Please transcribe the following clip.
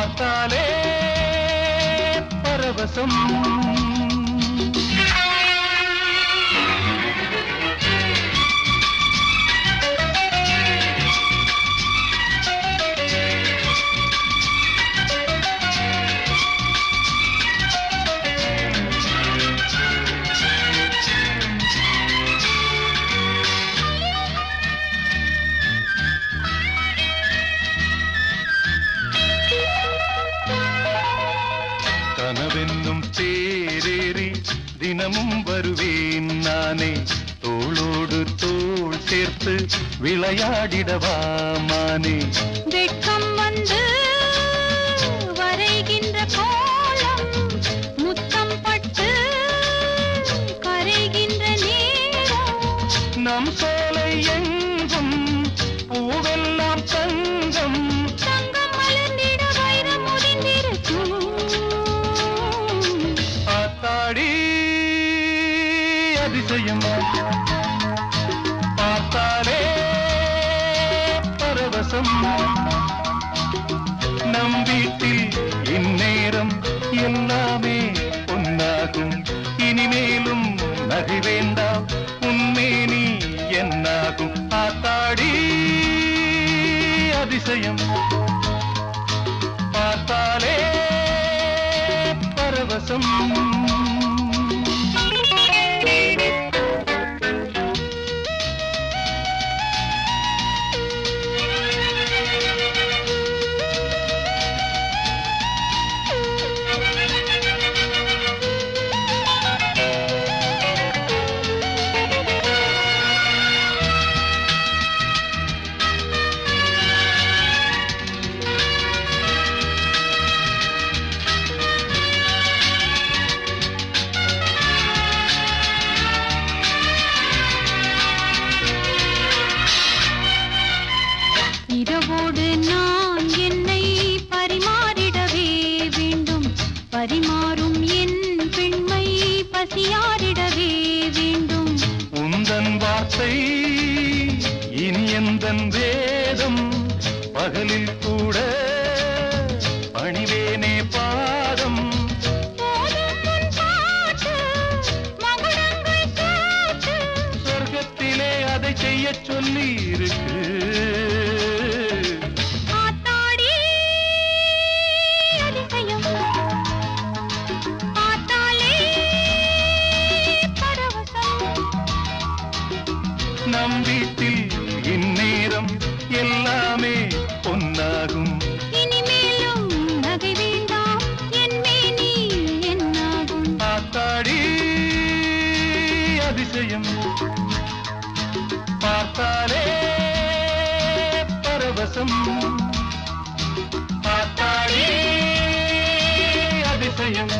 பார்த்தாலே பரவசம். கனவென்னும் தேரேறி தினமும் வருவேன் நானே, தோளோடு தோள் சேர்த்து விளையாடிடவா மானே. வெட்கம் வந்து வரைகின்ற கோலம், முத்தம் பட்டு கரைகின்ற நேரம். நம் சோலை எங்கும் பூவெல்லாம் தங்கம், தங்கம் மலர்ந்திட வைரம் முடிந்திருக்கும். ஆத்தாடி அதிசயம், பார்த்தாலே பரவசம். நம் வீட்டில் இந்நேரம் எல்லாமே பொன்னாகும். இனிமேலும் நகை வேண்டாம், உன்மேனி என்னாகும். ஆத்தாடி அதிசயம், பார்த்தாலே பரவசம். இரவோடு நான் என்னை பரிமாறிடவே வேண்டும், பரிமாறும் என் பெண்மை பசியாரிடவே வேண்டும். உந்தன் வார்த்தை இனி எந்தன் வேதம், பகலில் கூட பணிவேனே பாதம். போதும் உன் பாட்டு, மகுடங்கள் சாட்டு. சொர்க்கத்திலே அதை செய்யச் சொல்லி இருக்கு. ஆத்தாடி அதிசயம், பார்த்தாலே பரவசம். நம் வீட்டில் இந்நேரம் எல்லாமே பொன்னாகும். இனிமேலும் நகை வேண்டாம், என் மேனி என்னாகும். ஆத்தாடி அதிசயம், பார்த்தாலே பரவசம். ஆத்தாடி அதிசயம்.